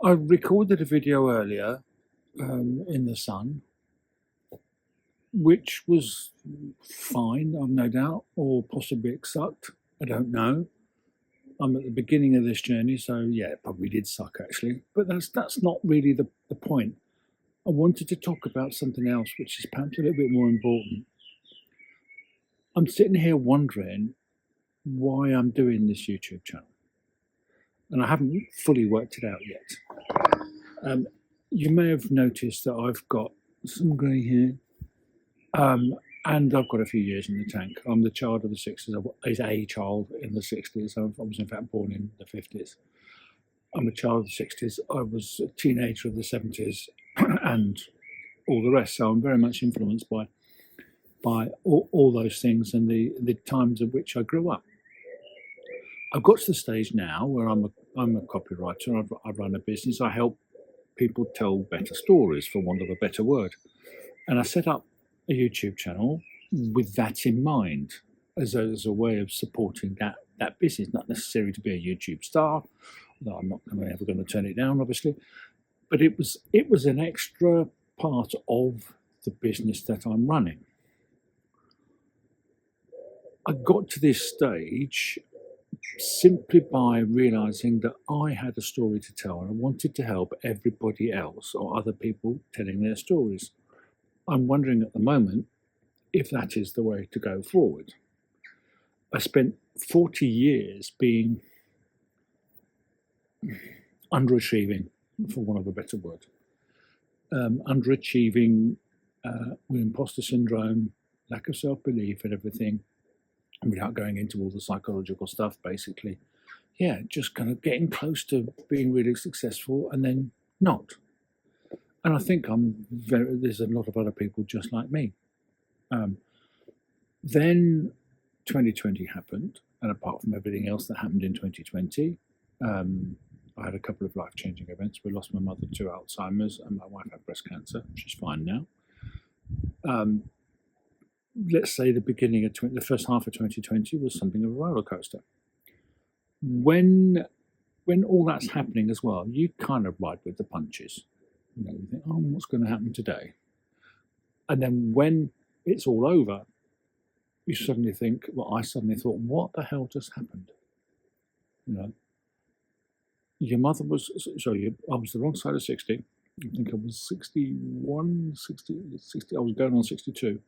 I recorded a video earlier in the sun, which was fine, I've no doubt, or possibly it sucked. I don't know. I'm at the beginning of this journey, so yeah, it probably did suck actually. But that's not really the point. I wanted to talk about something else, which is perhaps a little bit more important. I'm sitting here wondering why I'm doing this YouTube channel, and I haven't fully worked it out yet. You may have noticed that I've got some grey hair, and I've got a few years in the tank. I'm the child of the 60s. I was a child in the 60s. I was in fact born in the 50s. I'm a child of the 60s. I was a teenager of the 70s and all the rest. So I'm very much influenced by all those things and the times of which I grew up. I've got to the stage now where I'm a copywriter. I run a business. I help people tell better stories, for want of a better word. And I set up a YouTube channel with that in mind, as a way of supporting that business, not necessarily to be a YouTube star, although I'm not ever going to turn it down, obviously. But it was an extra part of the business that I'm running. I got to this stage simply by realizing that I had a story to tell and I wanted to help everybody else or other people telling their stories. I'm wondering at the moment if that is the way to go forward. I spent 40 years being underachieving, for want of a better word. Underachieving with imposter syndrome, lack of self-belief and everything, and without going into all the psychological stuff, basically. Yeah, just kind of getting close to being really successful and then not. And I think there's a lot of other people just like me. Then 2020 happened, and apart from everything else that happened in 2020, I had a couple of life-changing events. We lost my mother to Alzheimer's, and my wife had breast cancer. She's fine now. Let's say the beginning of the first half of 2020 was something of a roller coaster. When all that's happening as well, you kind of ride with the punches. You think, oh, what's going to happen today? And then when it's all over, you suddenly think, I suddenly thought, what the hell just happened? Your mother was, I was the wrong side of 60. I think I was 61, 60, I was going on 62.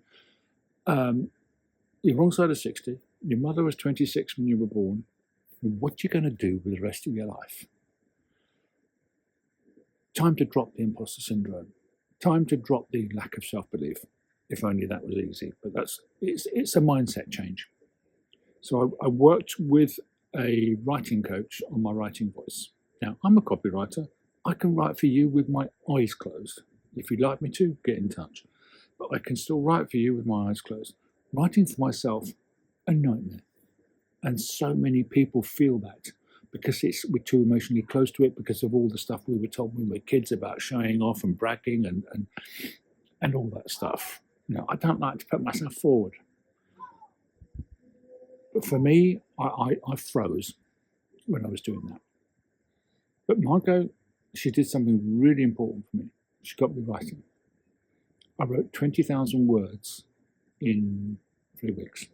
You're wrong side of 60. Your mother was 26 when you were born. What are you going to do with the rest of your life? Time to drop the imposter syndrome. Time to drop the lack of self-belief. If only that was easy. But it's a mindset change. So I worked with a writing coach on my writing voice. Now, I'm a copywriter. I can write for you with my eyes closed. If you'd like me to, get in touch. But I can still write for you with my eyes closed. Writing for myself, a nightmare. And so many people feel that because we're too emotionally close to it because of all the stuff we were told when we were kids about showing off and bragging and all that stuff. I don't like to put myself forward. But for me, I froze when I was doing that. But Margot, she did something really important for me. She got me writing. I wrote 20,000 words in 3 weeks.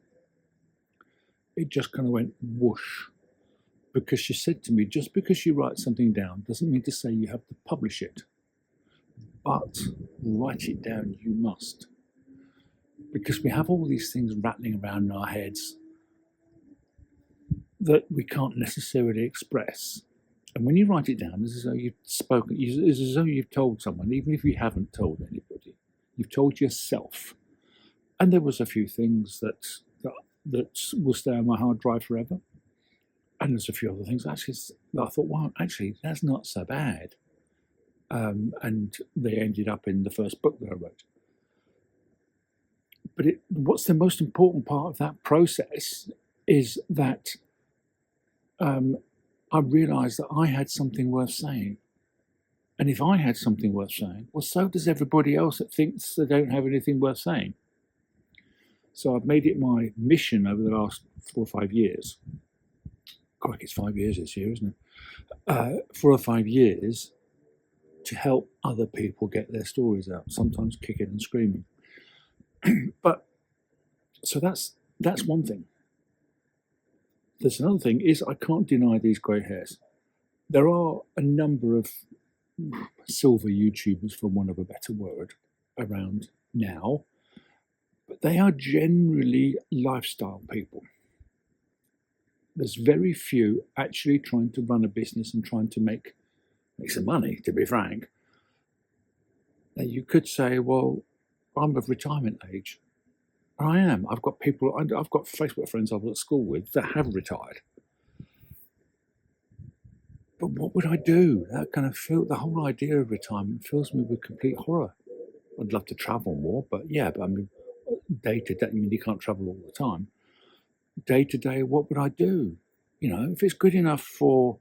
It just kind of went whoosh. Because she said to me, just because you write something down doesn't mean to say you have to publish it. But write it down you must. Because we have all these things rattling around in our heads that we can't necessarily express. And when you write it down, it's as though you've spoken, it's as though you've told someone, even if you haven't told anybody. You've told yourself. And there was a few things that will stay on my hard drive forever. And there's a few other things. Actually, I thought, wow, actually, that's not so bad. And they ended up in the first book that I wrote. But what's the most important part of that process is that I realized that I had something worth saying. And if I had something worth saying, well, so does everybody else that thinks they don't have anything worth saying. So I've made it my mission over the last 4 or 5 years. Crikey, it's 5 years this year, isn't it? 4 or 5 years to help other people get their stories out, sometimes kicking and screaming. But so that's one thing. There's another thing is I can't deny these grey hairs. There are a number of silver YouTubers, for want of a better word, around now, but they are generally lifestyle people. There's very few actually trying to run a business and trying to make some money, to be frank. Now you could say, well, I'm of retirement age. I am. I've got Facebook friends I was at school with that have retired. But what would I do? That kind of the whole idea of retirement fills me with complete horror. I'd love to travel more, but I mean, day to day, I mean, you can't travel all the time. Day to day, what would I do? If it's good enough for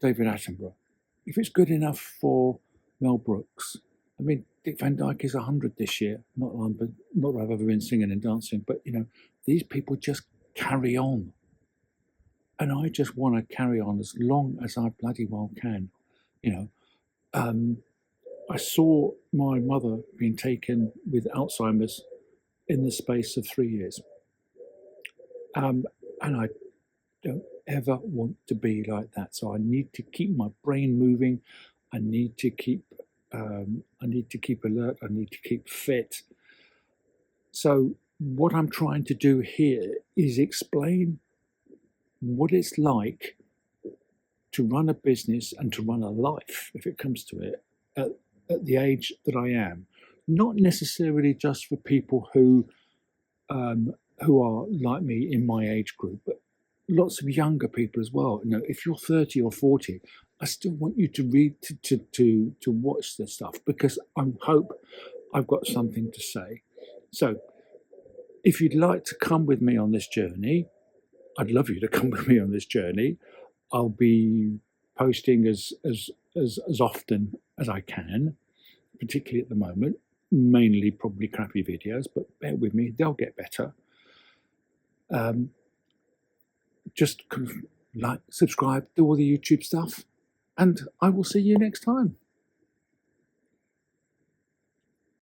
David Attenborough, if it's good enough for Mel Brooks, I mean, Dick Van Dyke is 100 this year. Not that I've ever been singing and dancing, but these people just carry on. And I just want to carry on as long as I bloody well can. I saw my mother being taken with Alzheimer's in the space of 3 years. And I don't ever want to be like that. So I need to keep my brain moving. I need to keep alert. I need to keep fit. So what I'm trying to do here is explain what it's like to run a business and to run a life, if it comes to it, at the age that I am. Not necessarily just for people who are like me in my age group, but lots of younger people as well. If you're 30 or 40, I still want you to read, to watch this stuff, because I hope I've got something to say. So if you'd like to come with me on this journey, I'd love you to come with me on this journey. I'll be posting as often as I can, particularly at the moment, mainly probably crappy videos, but bear with me, they'll get better. Just like, subscribe, do all the YouTube stuff, and I will see you next time.